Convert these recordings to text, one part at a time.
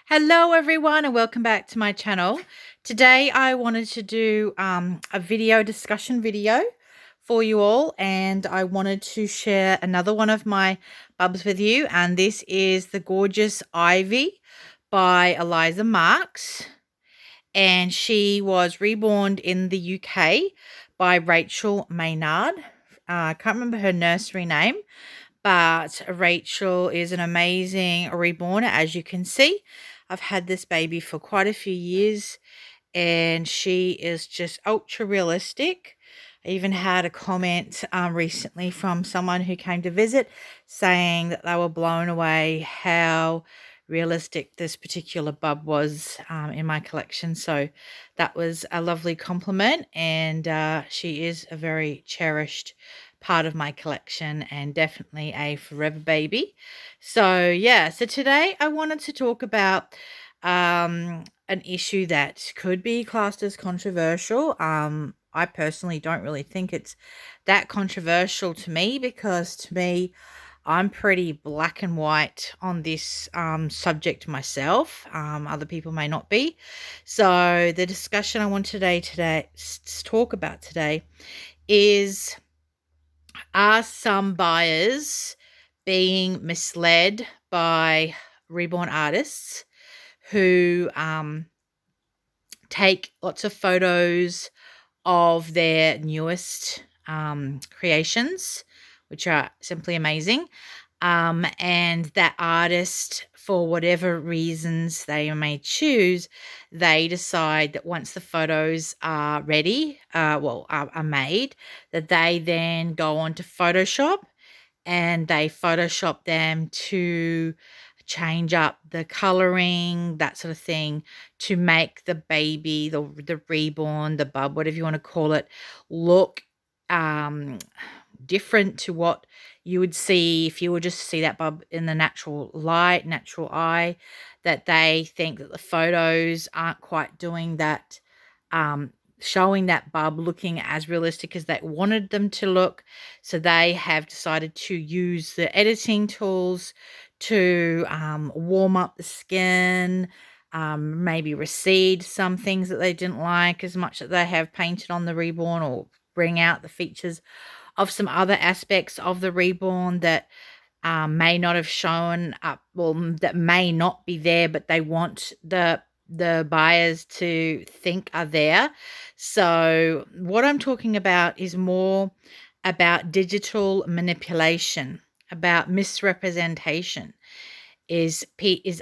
Hello everyone and welcome back to my channel. Today I wanted to do a discussion video for you all, and I wanted to share another one of my bubs with you, and this is the gorgeous Ivy by Eliza Marks, and she was reborn in the UK by Rachel Maynard. I can't remember her nursery name, but Rachel is an amazing reborn. As you can see, I've had this baby for quite a few years and she is just ultra realistic. I even had a comment recently from someone who came to visit saying that they were blown away how realistic this particular bub was in my collection. So that was a lovely compliment, and she is a very cherished part of my collection and definitely a forever baby. So yeah, so today I wanted to talk about an issue that could be classed as controversial. I personally don't really think it's that controversial to me, because to me, I'm pretty black and white on this subject myself. Other people may not be. So the discussion I want today to talk about today is, are some buyers being misled by reborn artists who take lots of photos of their newest creations, which are simply amazing. And that artist, for whatever reasons they may choose, they decide that once the photos are ready, are made, that they then go on to Photoshop and they Photoshop them to change up the coloring, that sort of thing, to make the baby, the reborn, the bub, whatever you want to call it, look different to what you would see if you were just to see that bub in the natural light, natural eye. That they think that the photos aren't quite doing that, showing that bub looking as realistic as they wanted them to look. So they have decided to use the editing tools to warm up the skin, maybe recede some things that they didn't like as much that they have painted on the reborn, or bring out the features of some other aspects of the reborn that may not have shown up, well, that may not be there, but they want the buyers to think are there. So what I'm talking about is more about digital manipulation, about misrepresentation. Is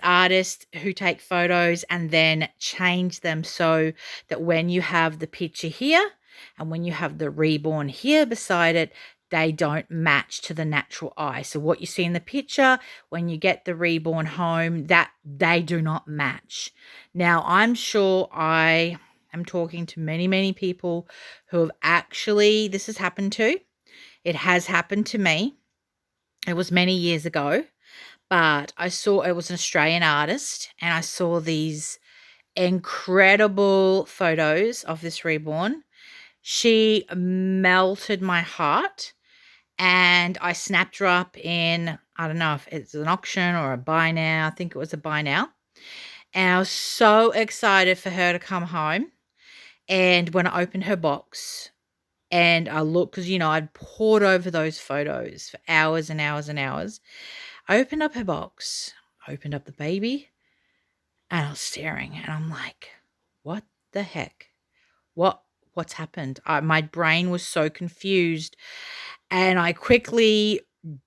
artists who take photos and then change them so that when you have the picture here and when you have the reborn here beside it, they don't match to the natural eye. So what you see in the picture, when you get the reborn home, that they do not match. Now, I'm sure I am talking to many, many people who have actually, this has happened to. It has happened to me. It was many years ago, but I saw, it was an Australian artist, and I saw these incredible photos of this reborn. She melted my heart, and I snapped her up in, I don't know if it's an auction or a buy now. I think it was a buy now. And I was so excited for her to come home. And when I opened her box and I looked, because, I'd poured over those photos for hours and hours and hours. I opened up her box, opened up the baby, and I was staring, and I'm like, what the heck? What's happened? My brain was so confused, and I quickly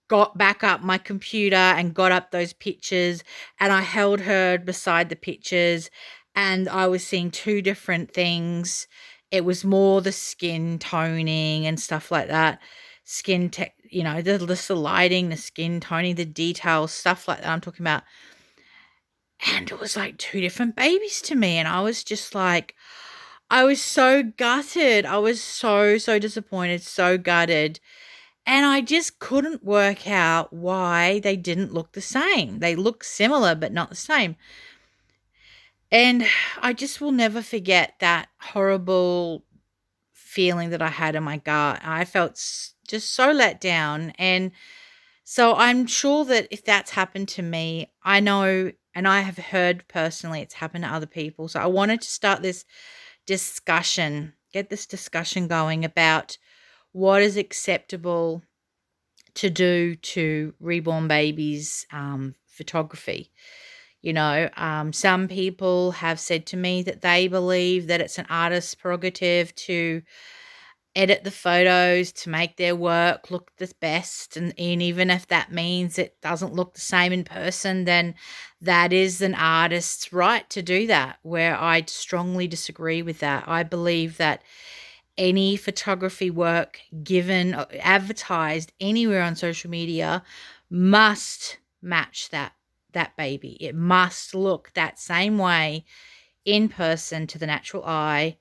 got back up my computer and got up those pictures, and I held her beside the pictures, and I was seeing two different things. It was more the skin toning and stuff like that. Skin tech, the lighting, the skin toning, the details, stuff like that I'm talking about. And it was like two different babies to me. And I was just like, I was so gutted. I was so, so disappointed, so gutted. And I just couldn't work out why they didn't look the same. They look similar, but not the same. And I just will never forget that horrible feeling that I had in my gut. I felt just so let down. And so I'm sure that if that's happened to me, I know And I have heard personally it's happened to other people. So I wanted to start this discussion, get this discussion going about what is acceptable to do to reborn babies' photography. Some people have said to me that they believe that it's an artist's prerogative to edit the photos to make their work look the best. And even if that means it doesn't look the same in person, then that is an artist's right to do that, where I strongly disagree with that. I believe that any photography work given or advertised anywhere on social media must match that baby. It must look that same way in person to the natural eye,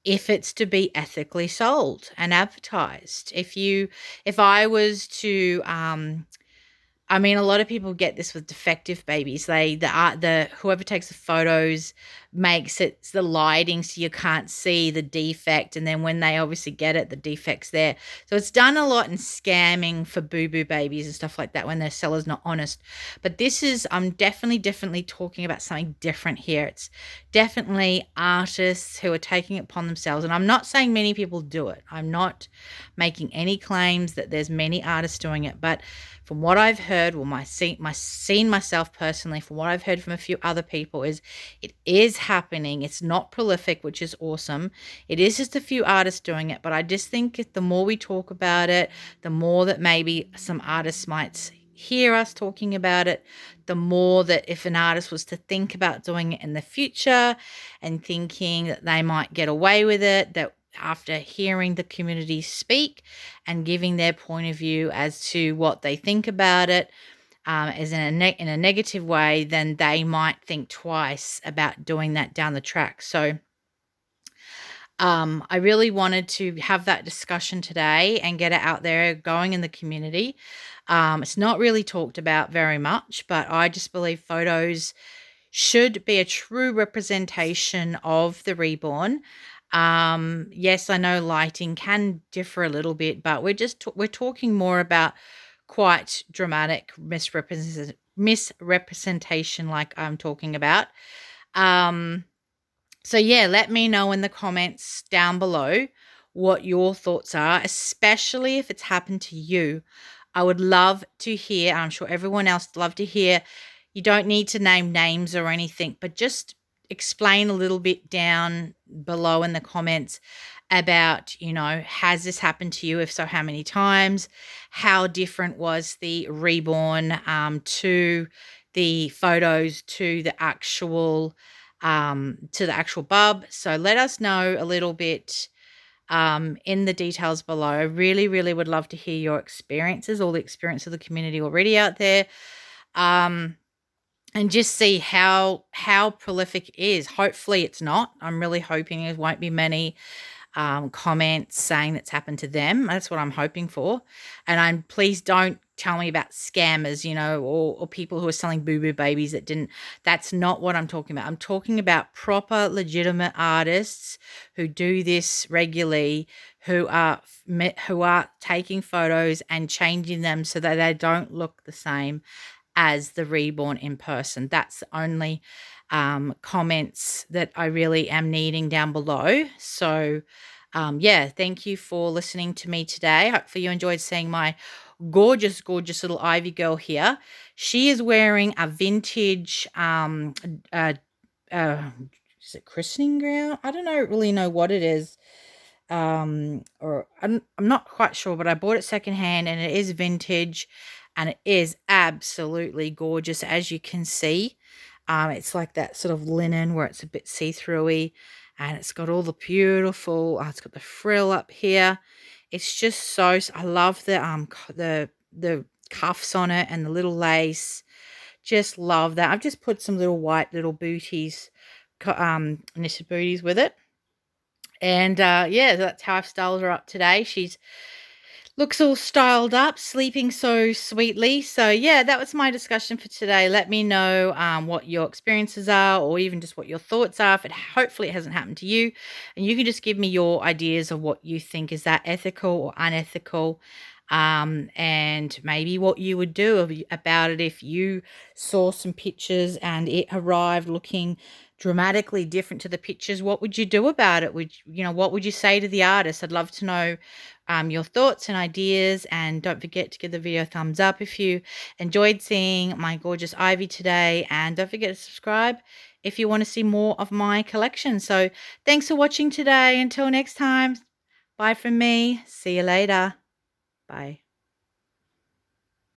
if it's to be ethically sold and advertised. If I was to a lot of people get this with defective babies. Whoever takes the photos makes it the lighting so you can't see the defect, and then when they obviously get it, the defect's there. So it's done a lot in scamming for boo-boo babies and stuff like that when the seller's not honest. But I'm definitely talking about something different here. It's definitely artists who are taking it upon themselves, and I'm not saying many people do it. I'm not making any claims that there's many artists doing it, but from what I've heard, seen myself personally, from what I've heard from a few other people, is it is happening. It's not prolific, which is awesome. It is just a few artists doing it, but I just think the more we talk about it, the more that maybe some artists might hear us talking about it, the more that if an artist was to think about doing it in the future and thinking that they might get away with it, that after hearing the community speak and giving their point of view as to what they think about it, as in a negative way, then they might think twice about doing that down the track. So I really wanted to have that discussion today and get it out there going in the community. It's not really talked about very much, but I just believe photos should be a true representation of the reborn. Yes, I know lighting can differ a little bit, but we're talking more about quite dramatic misrepresentation like I'm talking about. So yeah, let me know in the comments down below what your thoughts are, especially if it's happened to you. I would love to hear, I'm sure everyone else would love to hear. You don't need to name names or anything, but just explain a little bit down below in the comments about, has this happened to you? If so, how many times? How different was the reborn to the photos to the actual bub? So let us know a little bit in the details below. I really, really would love to hear your experiences, all the experience of the community already out there. And just see how prolific it is. Hopefully it's not. I'm really hoping there won't be many comments saying that's happened to them. That's what I'm hoping for. And please don't tell me about scammers, or people who are selling boo-boo babies that didn't. That's not what I'm talking about. I'm talking about proper, legitimate artists who do this regularly, who are taking photos and changing them so that they don't look the same as the reborn in person. That's the only comments that I really am needing down below. So yeah, thank you for listening to me today. Hopefully you enjoyed seeing my gorgeous little Ivy girl here. She is wearing a vintage is it christening gown? I don't really know what it is. Or I'm not quite sure, but I bought it secondhand and it is vintage and it is absolutely gorgeous, as you can see. It's like that sort of linen where it's a bit see-throughy, and it's got all the beautiful, it's got the frill up here. It's just so, I love the cuffs on it and the little lace. Just love that. I've just put some little white little booties, knitted booties with it. And yeah, that's how I've styled her up today. She's looks all styled up, sleeping so sweetly. So yeah, that was my discussion for today. Let me know what your experiences are, or even just what your thoughts are. If hopefully it hasn't happened to you, and you can just give me your ideas of what you think, is that ethical or unethical. and maybe what you would do about it if you saw some pictures and it arrived looking dramatically different to the pictures. What would you do about it? What would you say to the artist? I'd love to know your thoughts and ideas, and don't forget to give the video a thumbs up if you enjoyed seeing my gorgeous ivy today, and don't forget to subscribe if you want to see more of my collection. So thanks for watching today. Until next time, bye from me. See you later. Bye.